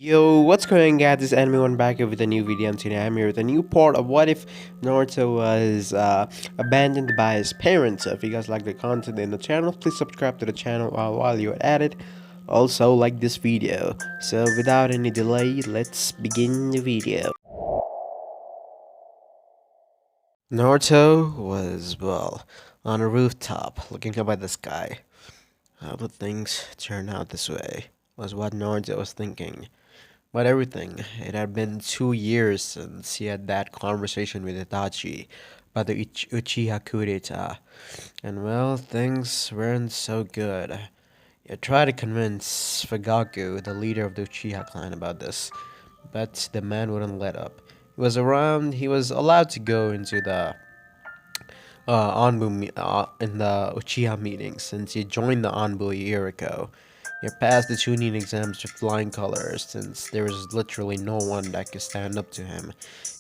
Yo, what's going on guys? This is Anime back here with a new video, and today I'm here with a new part of What If Naruto was abandoned by his parents. So if you guys like the content in the channel, please subscribe to the channel while you're at it. Also like this video. So without any delay, let's begin the video. Naruto was, well, on a rooftop looking up at the sky. How would things turn out this way? Was what Naruto was thinking. But everything, it had been 2 years since he had that conversation with Itachi about the Uchiha coup d'etat. And well, things weren't so good. He tried to convince Fugaku, the leader of the Uchiha clan, about this, but the man wouldn't let up. He was allowed to go into the in the Uchiha meeting since he joined the Anbu a year ago. He passed the tuning exams with flying colors since there was literally no one that could stand up to him.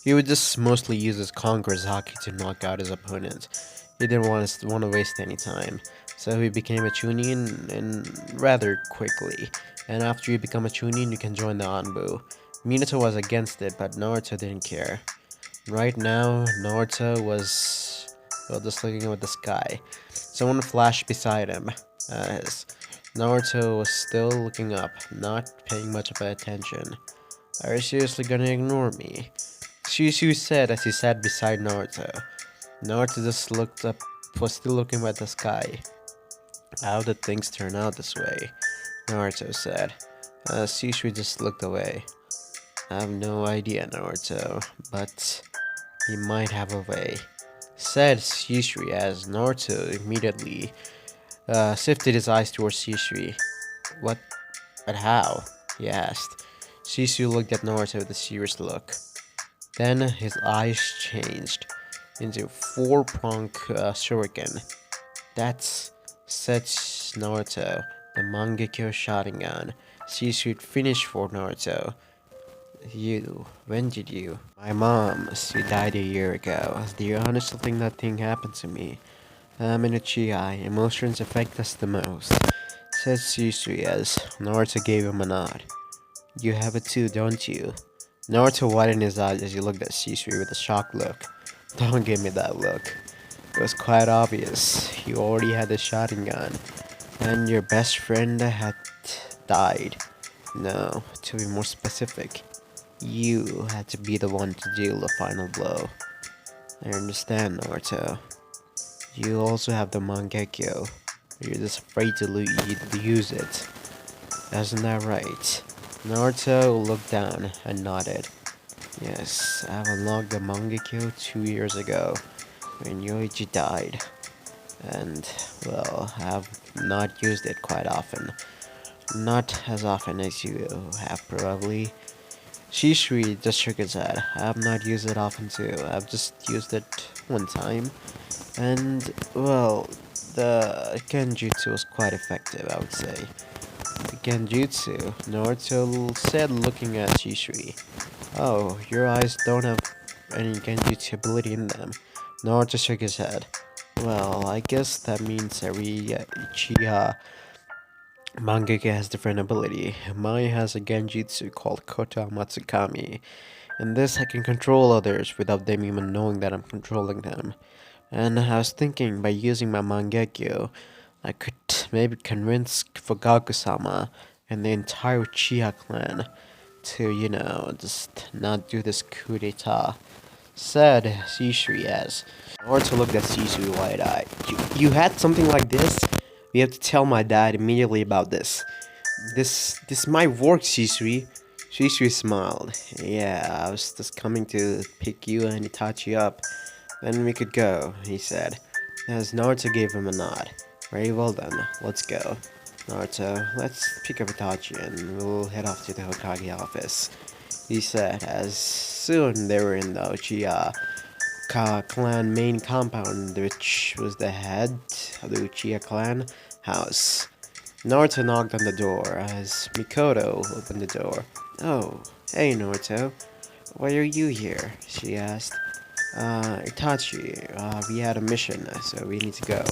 He would just mostly use his Conqueror's Haki to knock out his opponent. He didn't want to waste any time, so he became a Chunin and rather quickly. And after you become a Chunin, you can join the Anbu. Minato was against it, but Naruto didn't care. Right now, Naruto was, well, just looking up at the sky. Someone flashed beside him. Naruto was still looking up, not paying much of attention. Are you seriously gonna ignore me? Shushu said as he sat beside Naruto. Naruto just looked up, was still looking at the sky. How did things turn out this way? Naruto said. Shushu just looked away. I have no idea, Naruto, but he might have a way, said Shushu as Naruto immediately shifted his eyes towards Shisui. What? But how? He asked. Shisui looked at Naruto with a serious look. Then his eyes changed into four-pronged shuriken. That's, said Naruto, the Mangekyo Sharingan. Shisui finished for Naruto. When did you? My mom, she died a year ago. Do you honestly think that thing happened to me? In Uchiha, emotions affect us the most, said Shisui as Naruto gave him a nod. You have it too, don't you? Naruto widened his eyes as he looked at Shisui with a shocked look. Don't give me that look. It was quite obvious. You already had the Sharingan, and your best friend had died. No, to be more specific, you had to be the one to deal the final blow. I understand, Naruto. You also have the Mangekyo. You're just afraid to use it. Isn't that right? Naruto looked down and nodded. Yes, I've unlocked the Mangekyo 2 years ago, when Yoichi died. And, well, I have not used it quite often. Not as often as you have, probably. Shisui just shook his head. I have not used it often too. I've just used it one time. And, well, the Genjutsu was quite effective, I would say. The Genjutsu, Naruto said looking at Shisui. Oh, your eyes don't have any Genjutsu ability in them. Naruto shook his head. Well, I guess that means every Uchiha mangaka has different ability. Mine has a Genjutsu called Kota Matsukami. In this, I can control others without them even knowing that I'm controlling them. And I was thinking by using my Mangekyo, I could maybe convince Fugaku-sama and the entire Uchiha clan to, just not do this coup d'etat, said Shisui as Naruto looked at Shisui wide-eyed. You had something like this? We have to tell my dad immediately about this. This might work, Shisui. Shisui smiled. Yeah, I was just coming to pick you and Itachi up. Then we could go, he said, as Naruto gave him a nod. Very well then, let's go. Naruto, let's pick up Itachi and we'll head off to the Hokage office, he said, as soon they were in the Uchiha clan main compound, which was the head of the Uchiha clan house. Naruto knocked on the door as Mikoto opened the door. Oh, hey Naruto, why are you here? She asked. Itachi, we had a mission, so we need to go,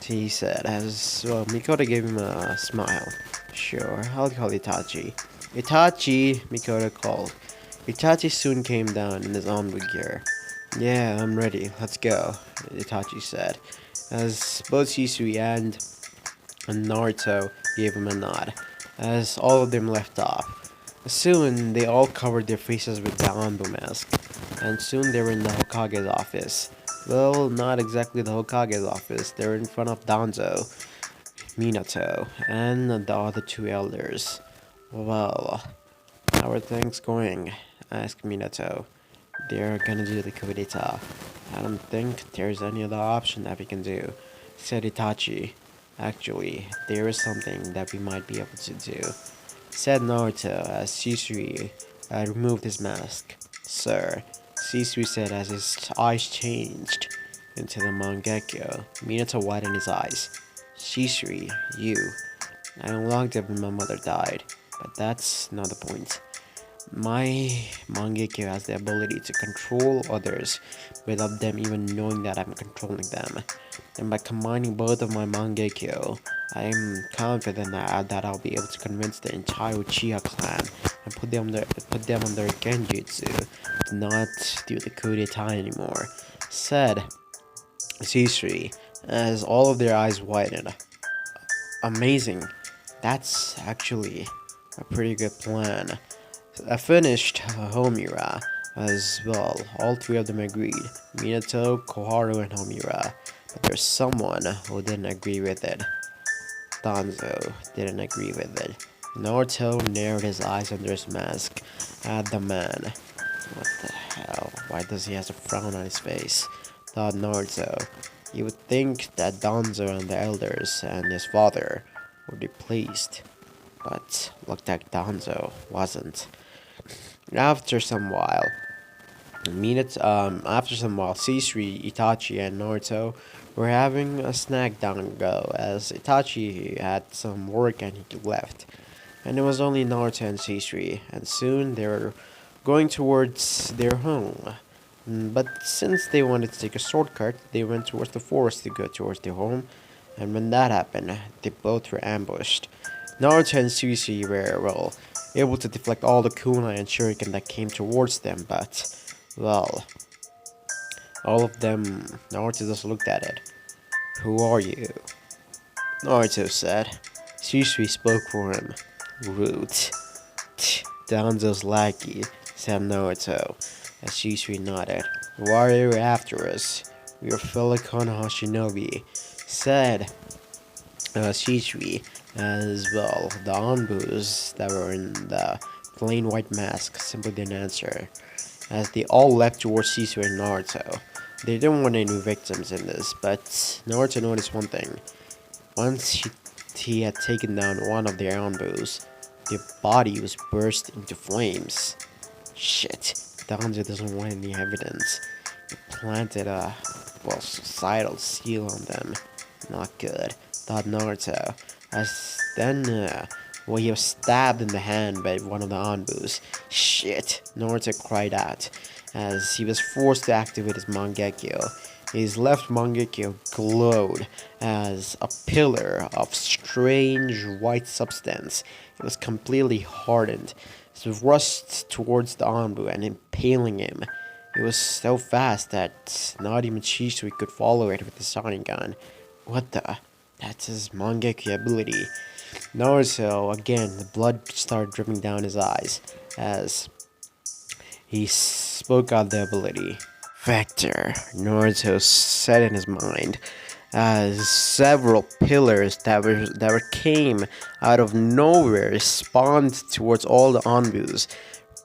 he said, as, well, Mikoto gave him a smile. Sure, I'll call Itachi. Itachi, Mikoto called. Itachi soon came down in his onward gear. Yeah, I'm ready. Let's go, Itachi said, as both Shisui and Naruto gave him a nod, as all of them left off. Soon, they all covered their faces with the Anbu mask, and soon they were in the Hokage's office. Well, not exactly the Hokage's office, they were in front of Danzo, Minato, and the other two elders. Well, how are things going? Asked Minato. They're gonna do the coup d'etat. I don't think there's any other option that we can do, said Itachi. Actually, there is something that we might be able to do, said Naruto as Shisui removed his mask. Sir, Shisui said as his eyes changed into the Mangekyo. Minato widened his eyes. Shisui, you. I unlocked it when my mother died, but that's not the point. My Mangekyo has the ability to control others without them even knowing that I'm controlling them. And by combining both of my Mangekyo, I am confident that I'll be able to convince the entire Uchiha clan and put them under Genjutsu to not do the coup d'etat anymore, said Shisui, as all of their eyes widened. Amazing. That's actually a pretty good plan. I finished Homura as well. All three of them agreed. Minato, Koharu, and Homura. But there's someone who didn't agree with it. Danzo didn't agree with it. Naruto narrowed his eyes under his mask at the man. What the hell? Why does he have a frown on his face? Thought Naruto. You would think that Danzo and the elders and his father would be pleased. But looked like Danzo wasn't. After some while, Shisui, Itachi, and Naruto were having a snack dango as Itachi had some work and he left. And it was only Naruto and Shisui, and soon they were going towards their home. But since they wanted to take a shortcut, they went towards the forest to go towards their home, and when that happened, they both were ambushed. Naruto and Shisui were, well, able to deflect all the kunai and shuriken that came towards them, but, well, all of them, Naruto just looked at it. Who are you? Naruto said. Shisui spoke for him. Root. Danzo's lackey, said Naruto, as Shisui nodded. Why are you after us? We are fellow Konoha shinobi, said Shisui, as well. The Anbus that were in the plain white mask simply didn't answer, as they all leapt towards Shisui and Naruto. They didn't want any victims in this, but Naruto noticed one thing. Once he had taken down one of their Anbus, their body was burst into flames. Shit, Danzo doesn't want any evidence. He planted a, well, societal seal on them. Not good, thought Naruto, as then, he was stabbed in the hand by one of the Anbus. Shit, Naruto cried out, as he was forced to activate his Mangekyo. His left Mangekyo glowed as a pillar of strange white substance. It was completely hardened. It rushed towards the Anbu and impaling him. It was so fast that not even Shisui could follow it with the Sharingan. What the? That's his Mangekyo ability. Naruto, again, the blood started dripping down his eyes as he spoke out the ability. Vector, Naruto said in his mind, as several pillars that came out of nowhere spawned towards all the Anbus,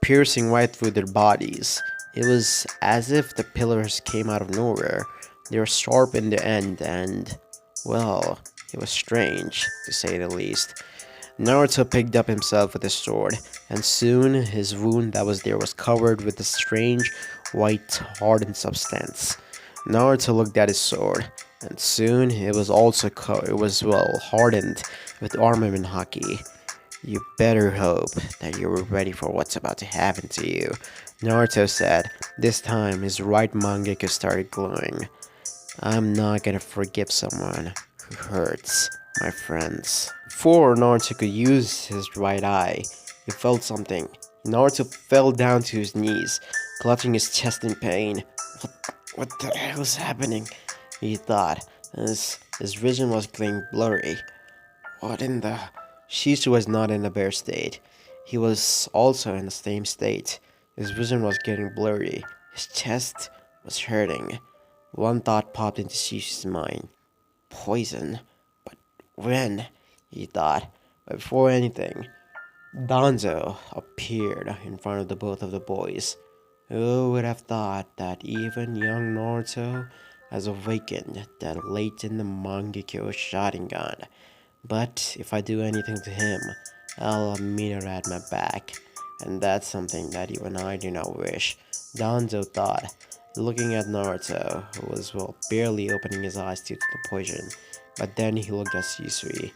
piercing right through their bodies. It was as if the pillars came out of nowhere. They were sharp in the end and, well, it was strange, to say the least. Naruto picked up himself with his sword, and soon his wound that was there was covered with a strange, white, hardened substance. Naruto looked at his sword, and soon it was also hardened with armament haki. You better hope that you were ready for what's about to happen to you, Naruto said. This time his right Mangekyo started glowing. I'm not gonna forgive someone who hurts my friends. Before Naruto could use his right eye, he felt something. Naruto fell down to his knees, clutching his chest in pain. What the hell is happening? He thought, as his vision was getting blurry. What in the... Shizu was not in a bare state. He was also in the same state. His vision was getting blurry. His chest was hurting. One thought popped into Shizu's mind. Poison. But when? He thought. But before anything, Danzo appeared in front of the both of the boys. Who would have thought that even young Naruto has awakened that latent Mangekyo Sharingan? But if I do anything to him, I'll have Minoru at my back. And that's something that even I do not wish, Danzo thought, looking at Naruto, who was barely opening his eyes due to the poison. But then he looked at Shisui.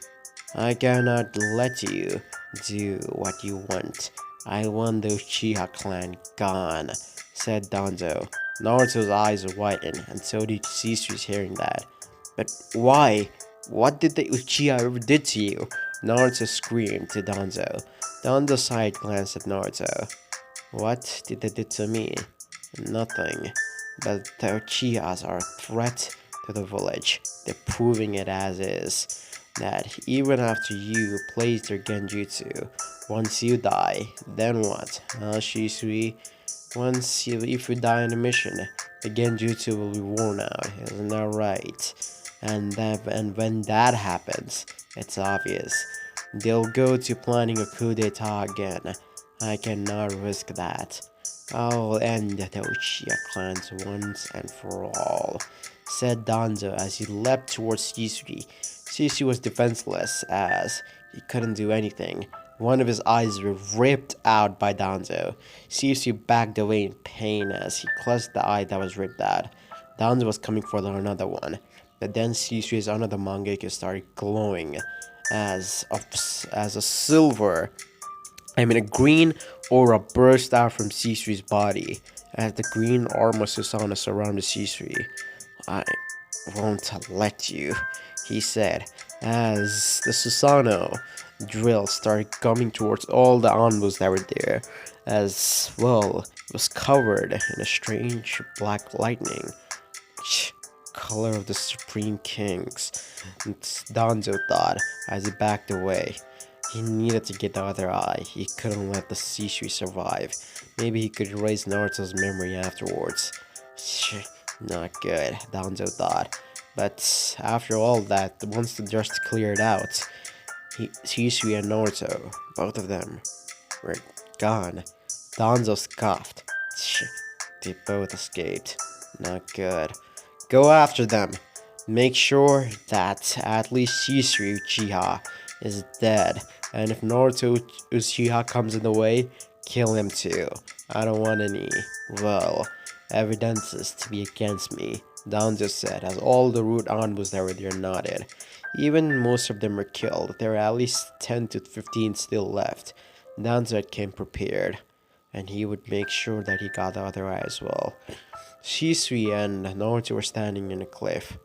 I cannot let you do what you want. I want the Uchiha clan gone, said Danzo. Naruto's eyes widened, and so did Sisui's hearing that. But why? What did the Uchiha ever did to you? Naruto screamed to Danzo. Danzo side glanced at Naruto. What did they do to me? Nothing. But the Uchihas are a threat to the village. They're proving it as is. That even after you place their genjutsu, once you die, then what? Shisui? If you die in a mission, the genjutsu will be worn out, isn't that right? And when that happens, it's obvious. They'll go to planning a coup d'etat again. I cannot risk that. I'll end the Uchiha clans once and for all, said Danzo as he leapt towards Shisui. Shisui was defenseless as he couldn't do anything. One of his eyes were ripped out by Danzo. Shisui backed away in pain as he clutched the eye that was ripped out. Danzo was coming for another one, but then Shisui's another mangekyo started glowing as a green aura burst out from Shisui's body as the green armor Susanoo surrounded Shisui. I won't let you, he said, as the Susanoo drill started coming towards all the Anbus that were there, as well, it was covered in a strange black lightning, color of the Supreme Kings, Danzo thought as he backed away. He needed to get the other eye. He couldn't let the Shisui survive. Maybe he could erase Naruto's memory afterwards. Not good, Danzo thought. But after all that, once the dust cleared out, Shisui and Naruto, both of them, were gone. Danzo scoffed. They both escaped. Not good. Go after them. Make sure that at least Shisui Uchiha is dead. And if Naruto Uchiha comes in the way, kill him too. I don't want any, evidences to be against me, Danzo said, as all the root Anbus that were there nodded. Even most of them were killed. There were at least 10 to 15 still left. Danzo came prepared, and he would make sure that he got the other eye as well. Shisui and Naruto were standing in a cliff.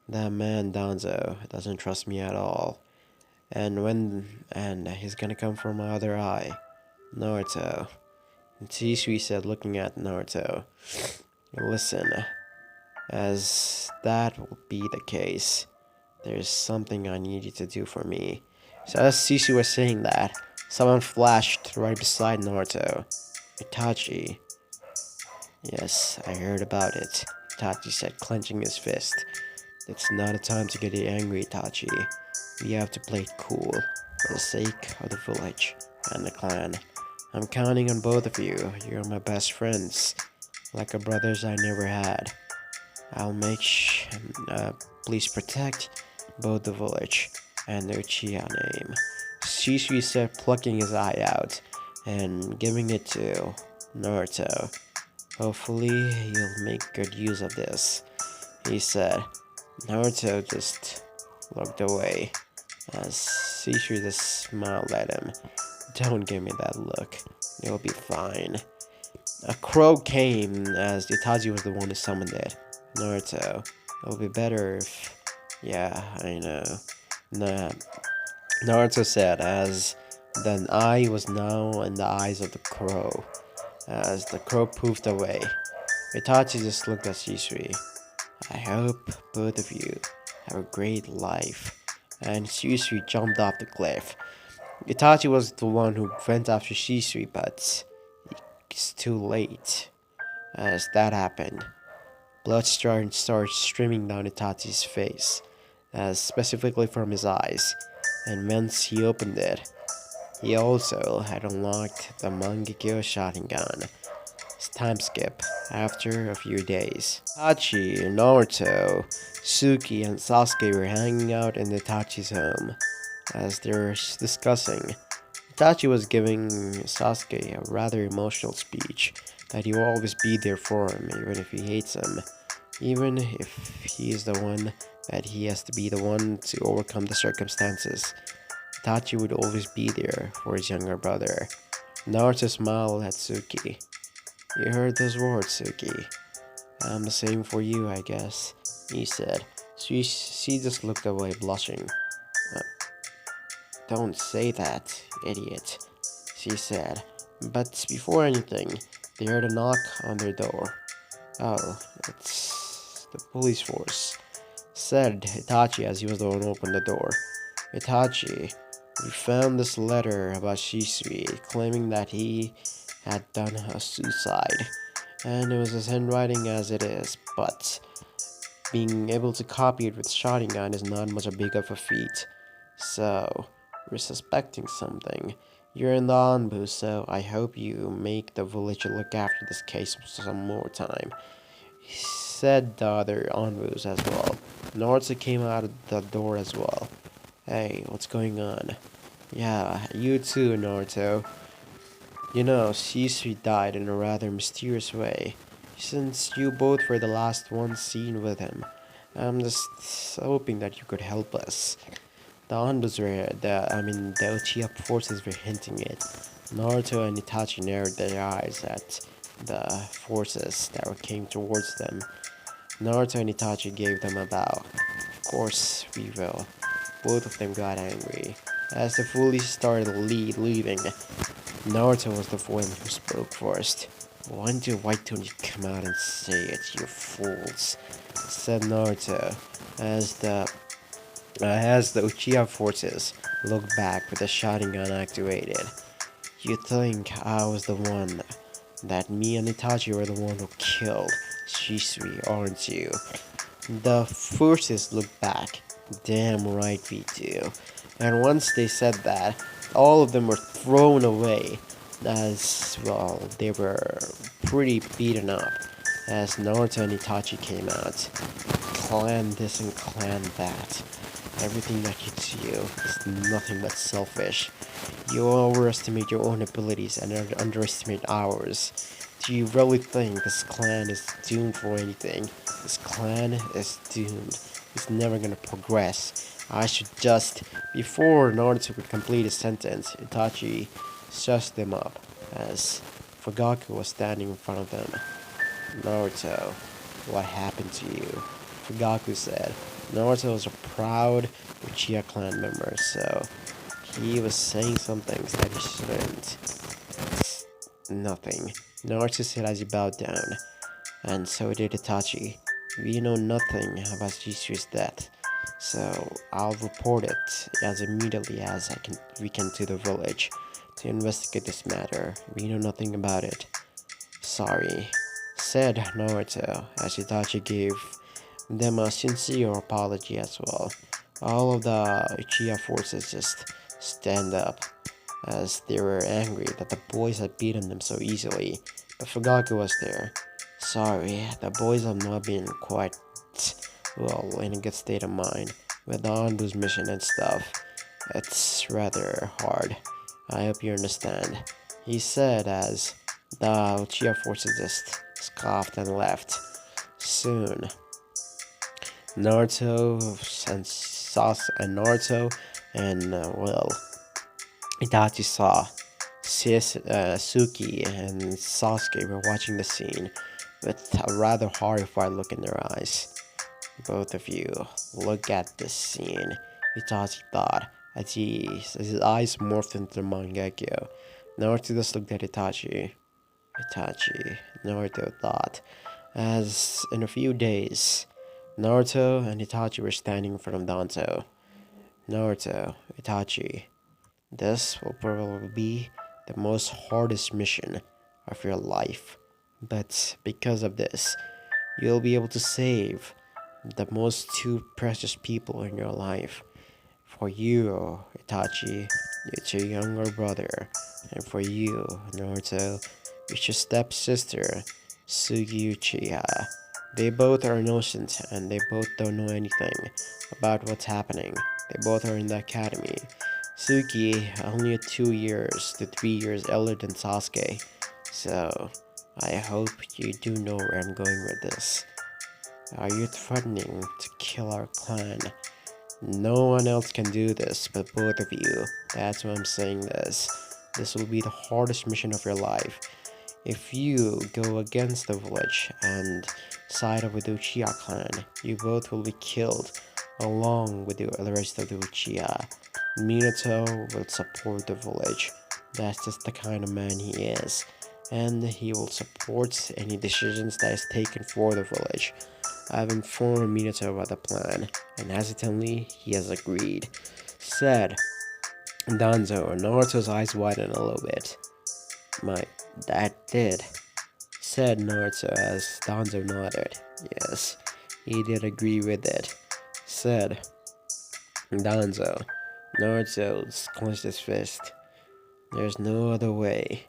That man Danzo doesn't trust me at all. And he's gonna come for my other eye. Naruto. And Shisui said, looking at Naruto, listen, as that will be the case, there's something I need you to do for me. So as Shisui was saying that, someone flashed right beside Naruto. Itachi. Yes, I heard about it, Itachi said, clenching his fist. It's not a time to get angry, Itachi. We have to play it cool, for the sake of the village and the clan. I'm counting on both of you. You're my best friends, like a brothers I never had. I'll make please protect both the village and the Uchiha name, Shisui said, plucking his eye out and giving it to Naruto. Hopefully, you'll make good use of this, he said. Naruto just looked away as Shisui just smiled at him. Don't give me that look. You'll be fine. A crow came as Itachi was the one who summoned it. Naruto, it'll be better if... Yeah, I know. Nah. Naruto said as Then I was now in the eyes of the crow. As the crow poofed away, Itachi just looked at Shisui. I hope both of you have a great life. And Shisui jumped off the cliff. Itachi was the one who went after Shisui, but it's too late. As that happened, blood started streaming down Itachi's face, as specifically from his eyes, and once he opened it, he also had unlocked the Mangekyo Sharingan. Time skip after a few days. Itachi, Naruto, Suki, and Sasuke were hanging out in Itachi's home as they were discussing. Itachi was giving Sasuke a rather emotional speech that he will always be there for him even if he hates him, even if he is the one that he has to be the one to overcome the circumstances. Itachi would always be there for his younger brother. Naruto smiled at Suki. You heard those words, Suki. I'm the same for you, I guess, he said. She just looked away, blushing. "Uh, Don't say that, idiot," she said. But before anything, they heard a knock on their door. Oh, it's the police force, said Itachi as he was the one who opened the door. Itachi, we found this letter about Shisui claiming that he had done a suicide, and it was his handwriting as it is, but being able to copy it with Sharingan is not much a big of a feat. So, we're suspecting something. You're in the Anbu, so I hope you make the village look after this case some more time, said the other Anbus as well. Naruto came out of the door as well. Hey, what's going on? Yeah, you too, Naruto. You know, Shisui died in a rather mysterious way. Since you both were the last ones seen with him, I'm just hoping that you could help us. The Ondas were, the Uchiha forces were hinting it. Naruto and Itachi narrowed their eyes at the forces that came towards them. Naruto and Itachi gave them a bow. Of course we will. Both of them got angry. As the foolish started leaving, Naruto was the one who spoke first. Why don't you come out and say it, you fools? Said Naruto, as the Uchiha forces looked back with the Sharingan activated. You think I was the one, that me and Itachi were the one who killed Shisui, aren't you? The forces looked back. Damn right we do. And once they said that, all of them were thrown away, as well, they were pretty beaten up, as Naruto and Itachi came out. Clan this and clan that. Everything that you do is nothing but selfish. You overestimate your own abilities and underestimate ours. Do you really think this clan is doomed for anything? This clan is doomed. It's never gonna progress. I should just... Before Naruto could complete his sentence, Itachi shushed them up, as Fugaku was standing in front of them. Naruto, what happened to you? Fugaku said. Naruto was a proud Uchiha clan member, so he was saying some things that he shouldn't. It's nothing. Naruto said as he bowed down, and so did Itachi. We know nothing about Jisu's death, so I'll report it as immediately as we can to the village to investigate this matter. We know nothing about it. Sorry, said Naruto as Itachi gave them a sincere apology as well. All of the Uchiha forces just stand up as they were angry that the boys had beaten them so easily, but Fugaku was there. Sorry, the boys have not been quite, well, in a good state of mind with the Anbu's mission and stuff. It's rather hard. I hope you understand, he said as the Uchiha forces just scoffed and left. Soon, Naruto and Itachi saw Suki and Sasuke were watching the scene with a rather horrified look in their eyes. Both of you, look at this scene, Itachi thought, as his eyes morphed into the Mangekyo. Naruto just looked at Itachi. Itachi, Naruto thought. As in a few days, Naruto and Itachi were standing in front of Danzo. Naruto, Itachi, this will probably be the most hardest mission of your life. But because of this, you'll be able to save the most two precious people in your life. For you, Itachi, it's your younger brother. And for you, Naruto, it's your stepsister, Sugi Uchiha. They both are innocent and they both don't know anything about what's happening. They both are in the academy. Suki only 2 years to 3 years elder than Sasuke. So, I hope you do know where I'm going with this. Are you threatening to kill our clan? No one else can do this but both of you. That's why I'm saying this. This will be the hardest mission of your life. If you go against the village and side up with the Uchiha clan, you both will be killed along with the rest of the Uchiha. Minato will support the village. That's just the kind of man he is. And he will support any decisions that is taken for the village. I've informed Minato about the plan, and hesitantly, he has agreed. Said Danzo, Naruto's eyes widened a little bit. My dad did, said Naruto as Danzo nodded. Yes, he did agree with it, said Danzo. Naruto clenched his fist. There's no other way.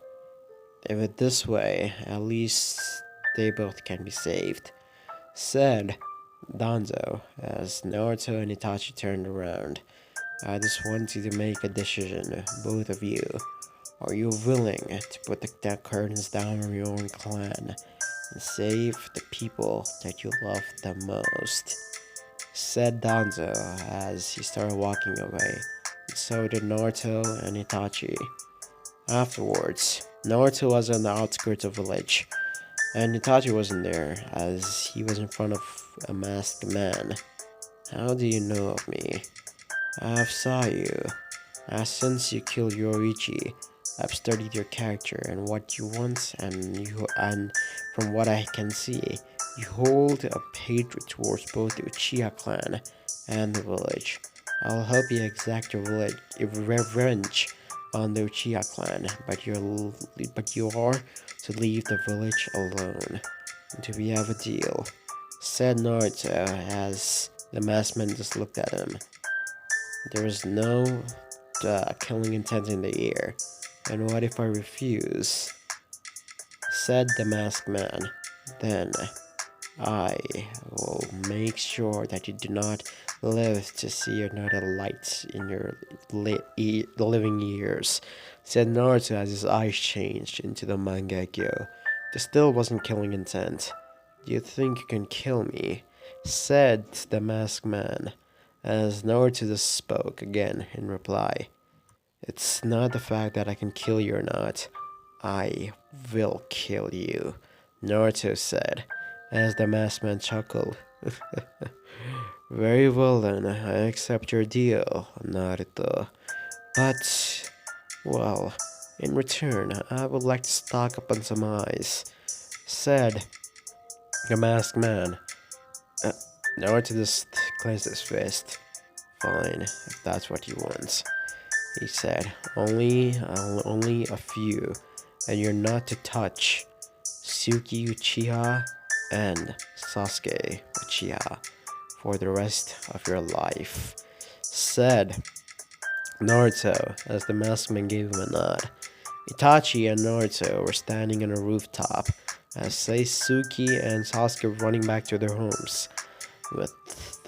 If it's this way, at least they both can be saved, said Danzo as Naruto and Itachi turned around. I just want you to make a decision, both of you. Are you willing to put the curtains down on your own clan and save the people that you love the most? Said Danzo as he started walking away. And so did Naruto and Itachi. Afterwards, Naruto was on the outskirts of the village, and Itachi wasn't there as he was in front of a masked man. How do you know of me? I've saw you. Since you killed Yoriichi, I've studied your character and what you want, and from what I can see, you hold a hatred towards both the Uchiha clan and the village. I'll help you exact your revenge on the Uchiha clan, but you are to leave the village alone. Do we have a deal? Said Naruto as the masked man just looked at him. There is no killing intent in the air. And what if I refuse? Said the masked man. Then I will make sure that you do not live to see another light in your living years, said Naruto as his eyes changed into the Mangekyo. There still wasn't killing intent. Do you think you can kill me? Said the masked man as Naruto just spoke again in reply. It's not the fact that I can kill you or not. I will kill you, Naruto said, as the masked man chuckled. Very well then, I accept your deal, Naruto. But, well, in return, I would like to stock up on some eyes, said the masked man. Naruto just clenched his fist. Fine, if that's what you want, he said. Only a few, and you're not to touch Suki Uchiha and Sasuke Uchiha for the rest of your life, said Naruto as the masked man gave him a nod. Itachi and Naruto were standing on a rooftop as Suki and Sasuke were running back to their homes with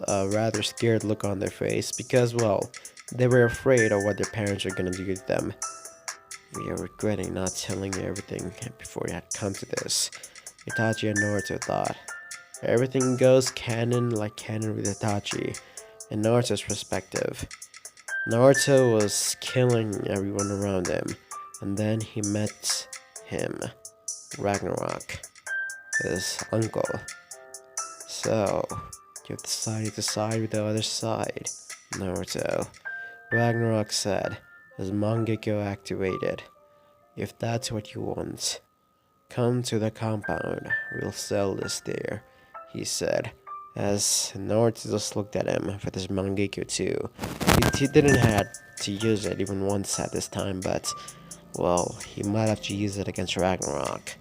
a rather scared look on their face because, well, they were afraid of what their parents were going to do to them. We are regretting not telling you everything before it had come to this, Itachi and Naruto thought. Everything goes canon with Itachi in Naruto's perspective. Naruto was killing everyone around him, and then he met him, Ragnarok, his uncle. So, you've decided to side with the other side, Naruto. Ragnarok said, as Mangekyo activated. If that's what you want, come to the compound. We'll sell this there, he said, as Naruto just looked at him with his Mangekyo too. He didn't have to use it even once at this time, but, well, he might have to use it against Ragnarok.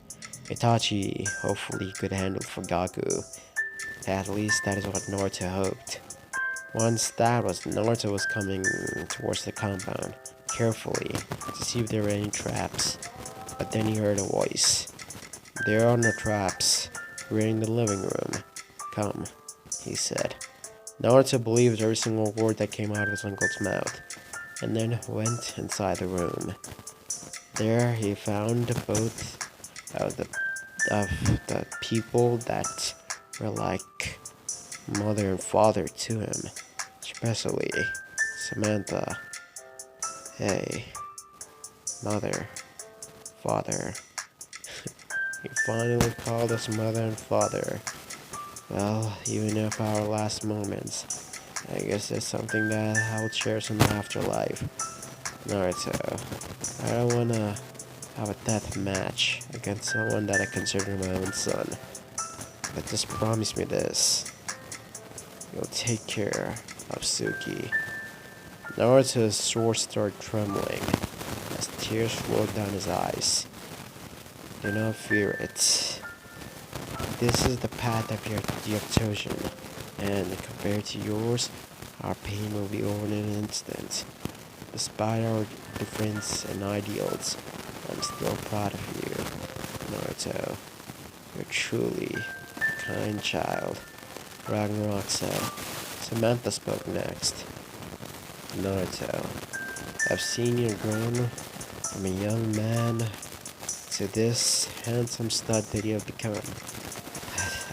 Itachi hopefully could handle Fugaku. At least that is what Naruto hoped. Once that was, Naruto was coming towards the compound, carefully, to see if there were any traps. But then he heard a voice. There are no traps. We're in the living room. Come, he said. Naruto believed every single word that came out of his uncle's mouth, and then went inside the room. There he found both of the people that were like mother and father to him, especially Samantha. Hey, mother, father. He finally called us mother and father. Well, even if our last moments, I guess it's something that I'll cherish in the afterlife. Naruto, I don't wanna have a death match against someone that I consider my own son. But just promise me this. You'll take care of Suki. Naruto's sword started trembling as tears flowed down his eyes. Do not fear it. This is the path of you have chosen, and compared to yours, our pain will be over in an instant. Despite our difference in ideals, I'm still proud of you, Naruto. You're truly a kind child, Ragnarok said. Samantha spoke next. Naruto, I've seen you grown from a young man to this handsome stud that you have become.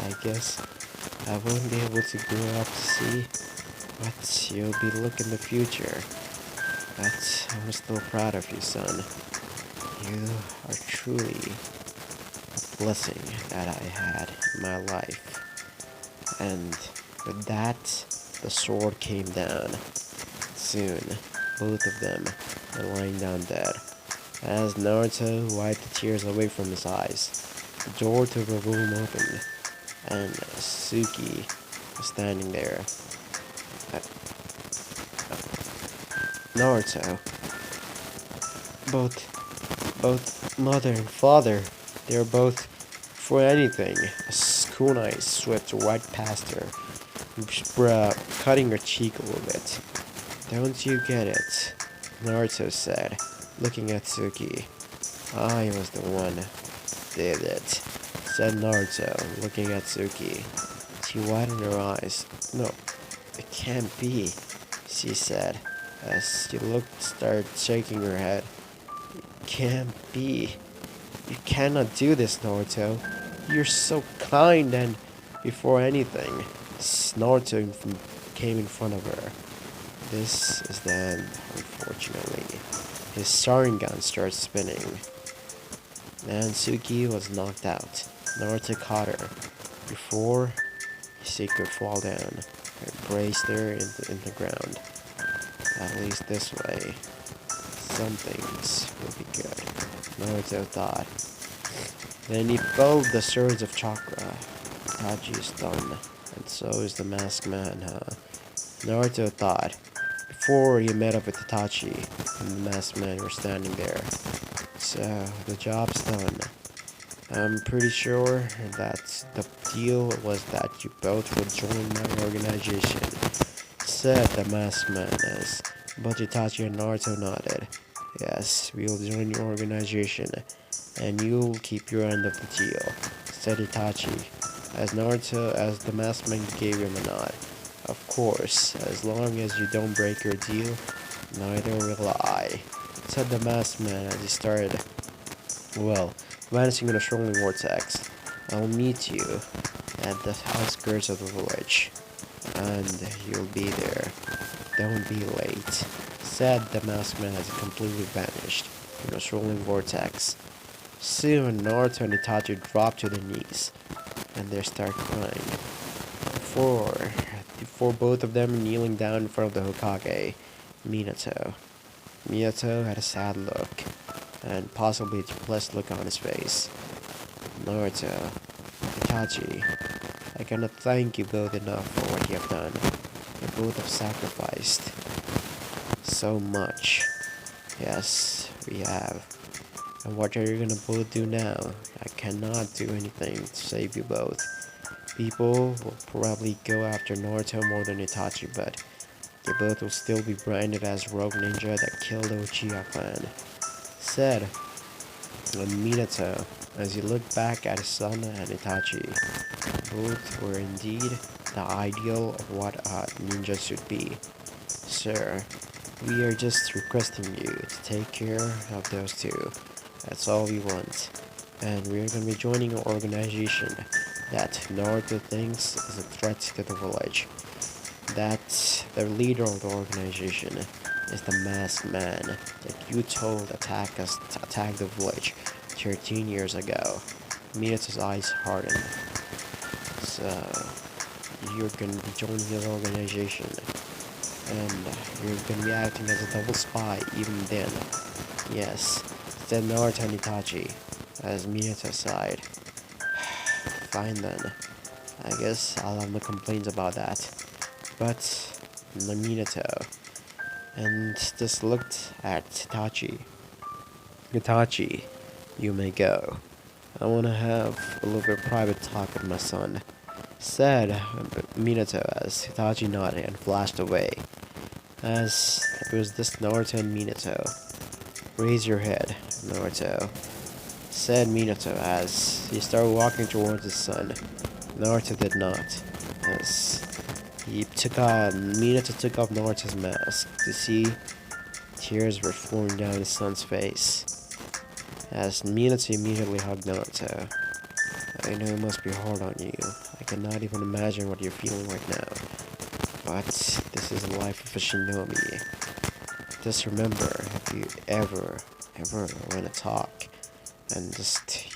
I guess I won't be able to grow up to see what you'll be like in the future. But I'm still proud of you, son. You are truly a blessing that I had in my life. And with that, the sword came down. Soon, both of them were lying down dead. As Naruto wiped the tears away from his eyes, the door to the room opened, and Suki was standing there. Naruto. Both mother and father, they were both for anything. A kunai swept right past her, cutting her cheek a little bit. Don't you get it? Naruto said, looking at Suki. I was the one did it, said Naruto, looking at Suki. She widened her eyes. No, it can't be, she said, as she started shaking her head. It can't be. You cannot do this, Naruto. You're so kind, and before anything, Naruto came in front of her. This is the end, unfortunately. His Sharingan starts spinning, and Suki was knocked out. Naruto caught her before she could fall down and braced her in the ground. At least this way, some things will be good, Naruto thought. Then he felt the surge of chakra. Itachi is done, and so is the masked man, huh? Naruto thought, before he met up with Itachi and the masked man were standing there. So, the job's done. I'm pretty sure that the deal was that you both would join my organization, said the masked man as both Itachi and Naruto nodded. Yes, we'll join your organization, and you'll keep your end of the deal, said Itachi, as the masked man gave him a nod. Of course, as long as you don't break your deal, neither will I, said the masked man as he started, vanishing in a swirling vortex. I'll meet you at the outskirts of the village, and you'll be there. Don't be late, said the masked man as he completely vanished in a swirling vortex. Soon, Naruto and Itachi dropped to their knees, and they start crying. Before both of them kneeling down in front of the Hokage, Minato. Minato had a sad look, and possibly a depressed look on his face. Naruto, Itachi, I cannot thank you both enough for what you have done. You both have sacrificed so much. Yes, we have. And what are you gonna both do now? I cannot do anything to save you both. People will probably go after Naruto more than Itachi, but they both will still be branded as rogue ninja that killed the Uchiha clan. Said, and Minato, as he looked back at his son and Itachi, both were indeed the ideal of what a ninja should be. Sir, we are just requesting you to take care of those two. That's all we want. And we're gonna be joining an organization that Naruto thinks is a threat to the village. That the leader of the organization is the masked man that you told attacked the village 13 years ago. Minato's eyes hardened. So, you're gonna be joining the organization, and you're gonna be acting as a double spy even then. Yes, said Naruto and Itachi, as Minato sighed. Fine then. I guess I'll have no complaints about that. But Minato and just looked at Itachi. Itachi, you may go. I want to have a little bit of private talk with my son, said Minato as Itachi nodded and flashed away. As it was just Naruto and Minato. Raise your head, Naruto, said Minato as he started walking towards his son. Naruto did not, as Minato took off Naruto's mask to see tears were flowing down his son's face. As Minato immediately hugged Naruto. I know it must be hard on you. I cannot even imagine what you're feeling right now. But this is the life of a shinobi. Just remember, if you ever want to talk and just,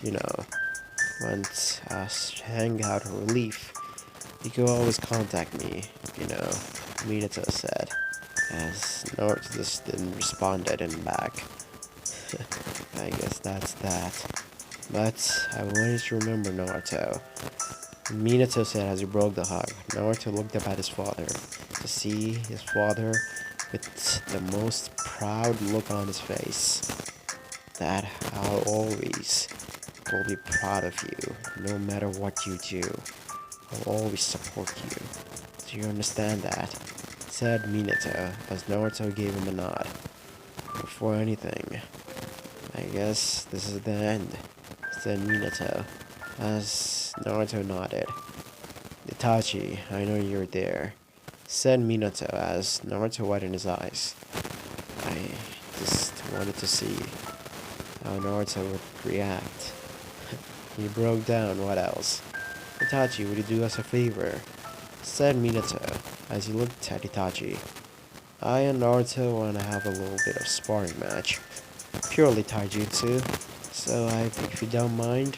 want a hangout or relief, you can always contact me, Minato said, as Naruto just didn't responded in back. I guess that's that. But I want you to remember, Naruto. Minato said as he broke the hug. Naruto looked up at his father to see his father with the most proud look on his face. That I'll always will be proud of you, no matter what you do. I'll always support you. Do you understand that? Said Minato as Naruto gave him a nod. Before anything, I guess this is the end, said Minato as Naruto nodded. Itachi, I know you're there, said Minato as Naruto widened his eyes. I just wanted to see how Naruto would react. He broke down, what else? Itachi, would you do us a favor? Said Minato as he looked at Itachi. I and Naruto want to have a little bit of sparring match. Purely taijutsu. So if you don't mind,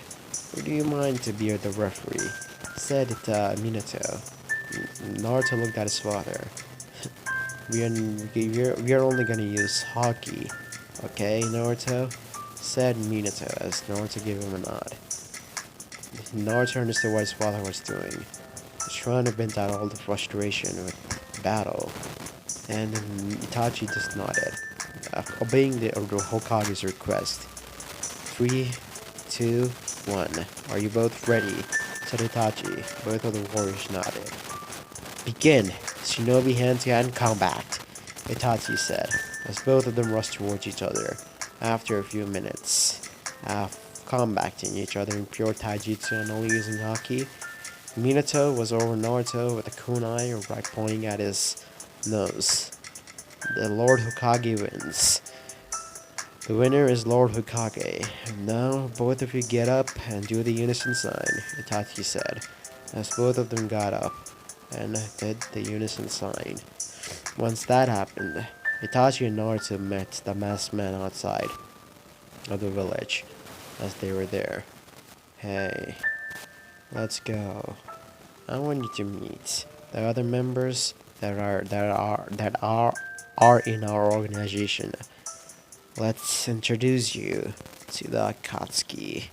would you mind to be the referee? Said Minato. Naruto looked at his father. we are only gonna use hockey, okay, Naruto? Said Minato as Naruto gave him a nod. Naruto understood what his father was doing. He was trying to vent out all the frustration with battle, and Itachi just nodded, obeying the Hokage's request. 3, 2, 1. Are you both ready? Said Itachi. Both of the warriors nodded. Begin! Shinobi hand-to-hand combat, Itachi said, as both of them rushed towards each other. After a few minutes of combating each other in pure taijutsu and only using haki, Minato was over Naruto with a kunai right pointing at his nose. The Lord Hokage wins. The winner is Lord Hokage. Now, both of you get up and do the unison sign, Itachi said, as both of them got up and did the unison sign. Once that happened, Itachi and Naruto met the masked man outside of the village as they were there. Hey, let's go. I want you to meet the other members that are in our organization. Let's introduce you to the Akatsuki.